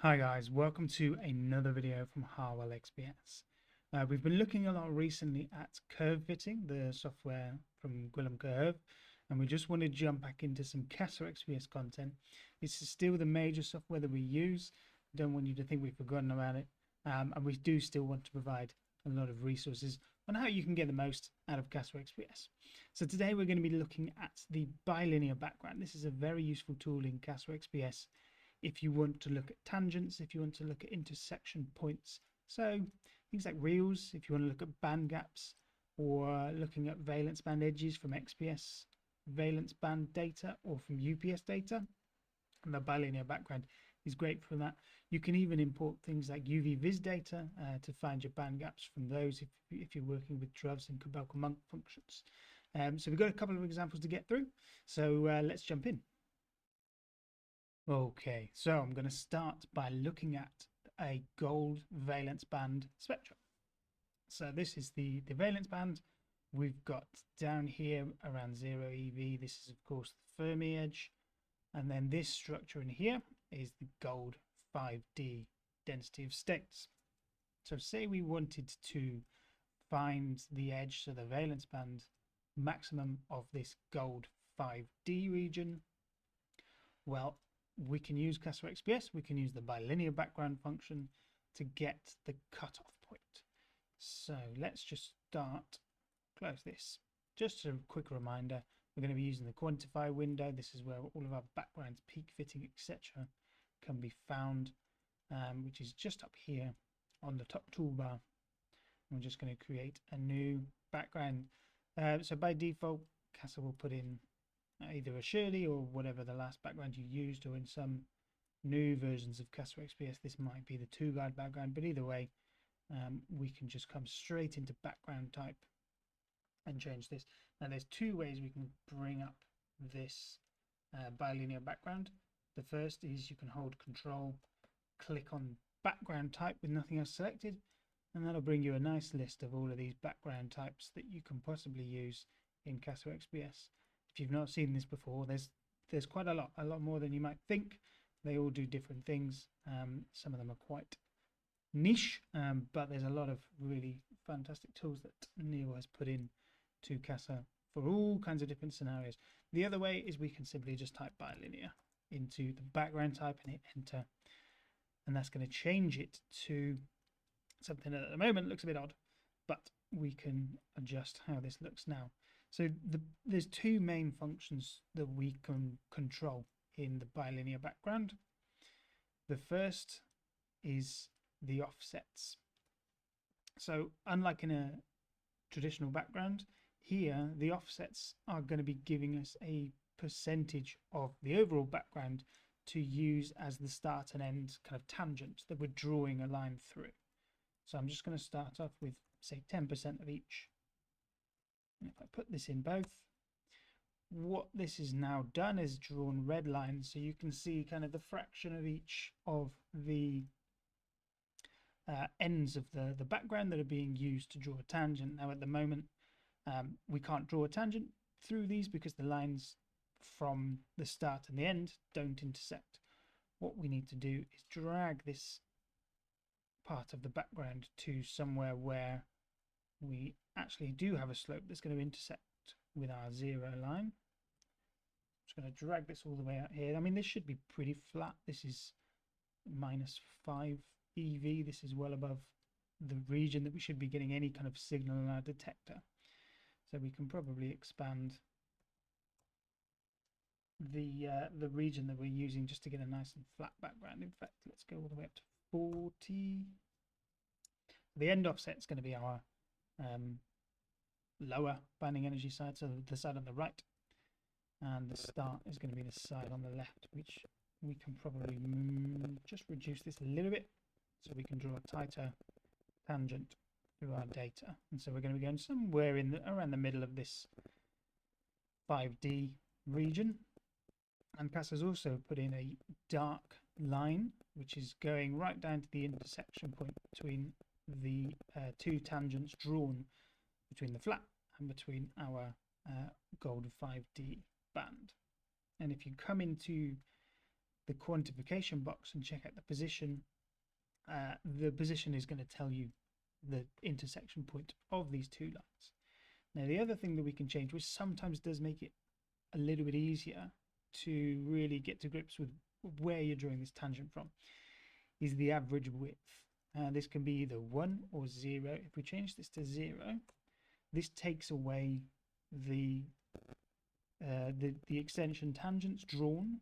Hi guys, welcome to another video from CasaXPS. We've been looking a lot recently at curve fitting, the software from Gwilym Curve, and we just want to jump back into some CasaXPS content. This is still the major software that we use. Don't want you to think we've forgotten about it, and we do still want to provide a lot of resources on how you can get the most out of CasaXPS. So today we're going to be looking at the bilinear background. This is a very useful tool in CasaXPS if you want to look at tangents, if you want to look at intersection points. So things like reals, if you want to look at band gaps, or looking at valence band edges from XPS valence band data or from UPS data. And the bilinear background is great for that. You can even import things like UV vis data to find your band gaps from those if you're working with Druvs and Kubelka-Munck functions. So we've got a couple of examples to get through. So let's jump in. Okay, so I'm going to start by looking at a gold valence band spectrum. So this is the valence band we've got down here around 0 eV. This is of course the Fermi edge, and then this structure in here is the gold 5D density of states. So say we wanted to find the edge, so the valence band maximum of this gold 5D region. Well, we can use CasaXPS, we can use the bilinear background function to get the cutoff point. So let's just close this. Just a quick reminder, we're going to be using the quantify window. This is where all of our backgrounds, peak fitting, etc. can be found, which is just up here on the top toolbar. I'm just going to create a new background. So by default, Casa will put in either a Shirley or whatever the last background you used, or in some new versions of CasaXPS this might be the 2-guide background, but either way we can just come straight into background type and change this. Now there's two ways we can bring up this bilinear background. The first is you can hold Control, click on background type with nothing else selected, and that'll bring you a nice list of all of these background types that you can possibly use in CasaXPS. If you've not seen this before, there's quite a lot more than you might think. They all do different things. Some of them are quite niche, but there's a lot of really fantastic tools that Neil has put in to Casa for all kinds of different scenarios. The other way is we can simply just type bilinear into the background type and hit enter, and that's going to change it to something that at the moment looks a bit odd, but we can adjust how this looks now. So there's two main functions that we can control in the bilinear background. The first is the offsets. So unlike in a traditional background, here the offsets are going to be giving us a percentage of the overall background to use as the start and end kind of tangent that we're drawing a line through. So I'm just going to start off with, say, 10% of each. And if I put this in both, what this has now done is drawn red lines, so you can see kind of the fraction of each of the ends of the background that are being used to draw a tangent. Now at the moment we can't draw a tangent through these because the lines from the start and the end don't intersect. What we need to do is drag this part of the background to somewhere where we actually do have a slope that's going to intersect with our 0 line. I'm just going to drag this all the way out here. I mean, this should be pretty flat. This is -5 eV. This is well above the region that we should be getting any kind of signal in our detector. So we can probably expand the region that we're using just to get a nice and flat background. In fact, let's go all the way up to 40. The end offset is going to be our lower binding energy side, so the side on the right, and the start is going to be the side on the left, which we can probably just reduce this a little bit so we can draw a tighter tangent through our data. And so we're going to be going somewhere in around the middle of this 5D region. And Casa's also put in a dark line which is going right down to the intersection point between the two tangents drawn between the flat and between our gold 5D band. And if you come into the quantification box and check out the position is going to tell you the intersection point of these two lines. Now, the other thing that we can change, which sometimes does make it a little bit easier to really get to grips with where you're drawing this tangent from, is the average width. This can be either 1 or 0. If we change this to 0, this takes away the extension tangents drawn,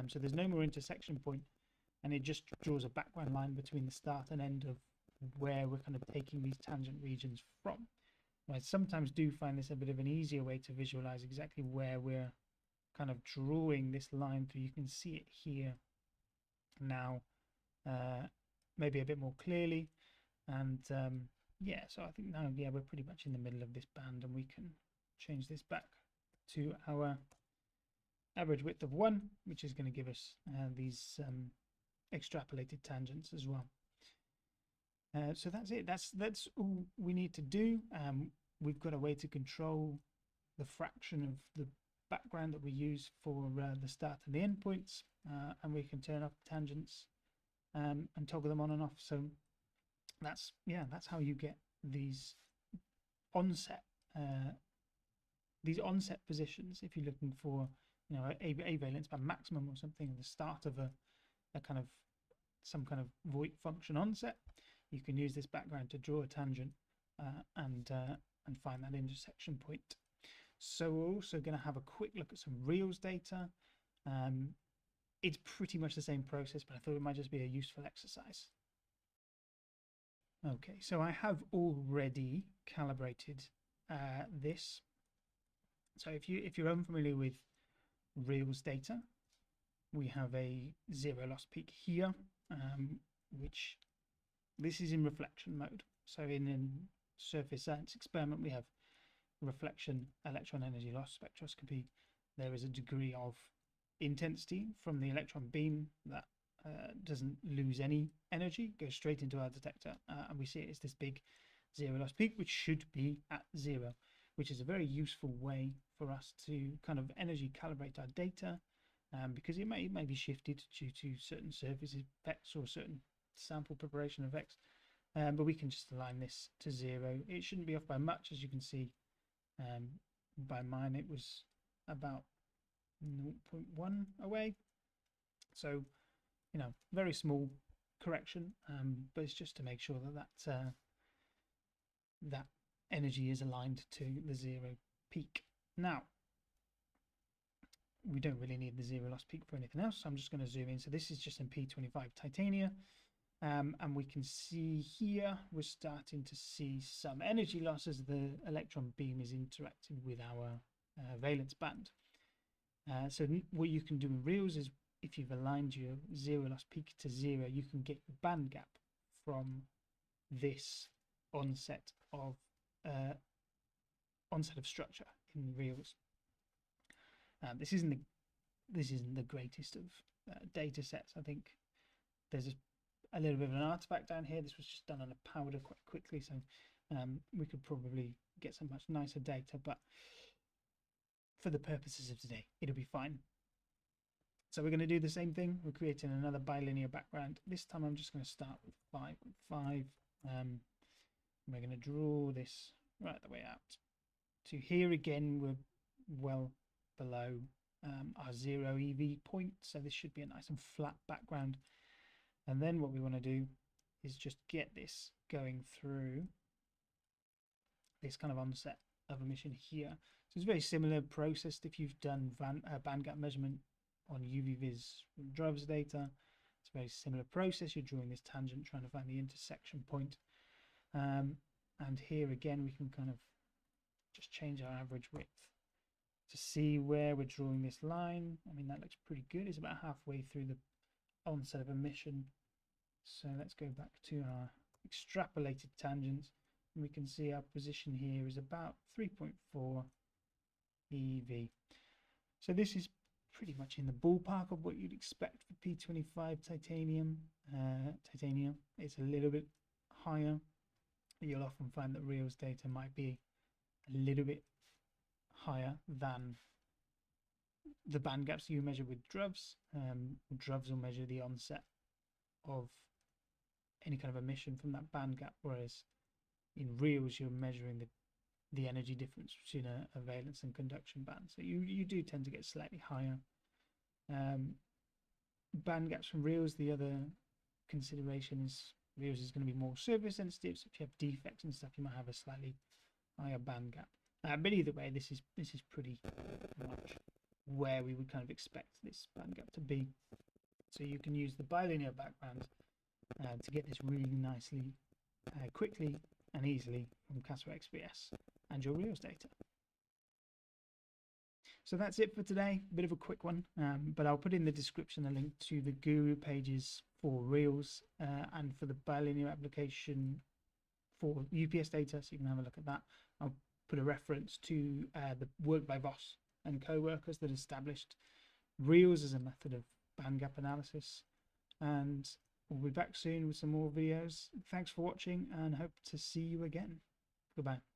so there's no more intersection point, and it just draws a background line between the start and end of where we're kind of taking these tangent regions from. I sometimes do find this a bit of an easier way to visualize exactly where we're kind of drawing this line through. You can see it here now, maybe a bit more clearly, and yeah, so I think now, yeah, we're pretty much in the middle of this band, and we can change this back to our average width of 1, which is going to give us these extrapolated tangents as well. So that's it. That's all we need to do. We've got a way to control the fraction of the background that we use for the start and the end points, and we can turn off tangents and toggle them on and off. So that's how you get these onset positions if you're looking for, you know, a valence band maximum or something at the start of a kind of some kind of Voigt function onset. You can use this background to draw a tangent and find that intersection point. So we're also going to have a quick look at some reals data. It's pretty much the same process, but I thought it might just be a useful exercise. Okay, so I have already calibrated this. So if you're unfamiliar with reals data, we have a zero loss peak here, which this is in reflection mode. So in a surface science experiment, we have reflection electron energy loss spectroscopy. There is a degree of intensity from the electron beam that doesn't lose any energy, goes straight into our detector, and we see it as this big zero loss peak, which should be at 0, which is a very useful way for us to kind of energy calibrate our data, because it may be shifted due to certain surface effects or certain sample preparation effects, but we can just align this to 0. It shouldn't be off by much, as you can see. By mine it was about 0.1 away, so you know, very small correction, but it's just to make sure that that energy is aligned to the 0 peak. Now we don't really need the 0 loss peak for anything else, so I'm just going to zoom in. So this is just in P25 titania, and we can see here we're starting to see some energy loss as the electron beam is interacting with our valence band. So what you can do in reals is, if you've aligned your 0 loss peak to 0, you can get the band gap from this onset of structure in reals. This isn't the greatest of data sets. I think there's a little bit of an artifact down here. This was just done on a powder quite quickly, so we could probably get some much nicer data, but for the purposes of today, it'll be fine. So we're going to do the same thing. We're creating another bilinear background. This time I'm just going to start with 5.5. We're going to draw this right the way out to here. Again, we're well below our 0 EV point, so this should be a nice and flat background. And then what we want to do is just get this going through this kind of onset of emission here. So it's a very similar process if you've done bandgap measurement on UV-Vis driver's data. It's a very similar process. You're drawing this tangent, trying to find the intersection point. And here again, we can kind of just change our average width to see where we're drawing this line. I mean, that looks pretty good. It's about halfway through the onset of emission. So let's go back to our extrapolated tangents, and we can see our position here is about 3.4 EV. So this is pretty much in the ballpark of what you'd expect for P25 titanium. It's a little bit higher. You'll often find that reals data might be a little bit higher than the band gaps you measure with DRUVs. DRUVs will measure the onset of any kind of emission from that band gap, whereas in reals you're measuring the energy difference between a valence and conduction band. So you do tend to get slightly higher band gaps from reals. The other consideration is reals is going to be more surface sensitive, so if you have defects and stuff you might have a slightly higher band gap. But either way, this is pretty much where we would kind of expect this band gap to be. So you can use the bilinear background to get this really nicely, quickly and easily from CasaXPS and your reals data. So that's it for today. A bit of a quick one, but I'll put in the description a link to the guru pages for reals and for the bilinear application for UPS data, so you can have a look at that. I'll put a reference to the work by Voss and co-workers that established reals as a method of band gap analysis, and we'll be back soon with some more videos. Thanks for watching and hope to see you again. Goodbye.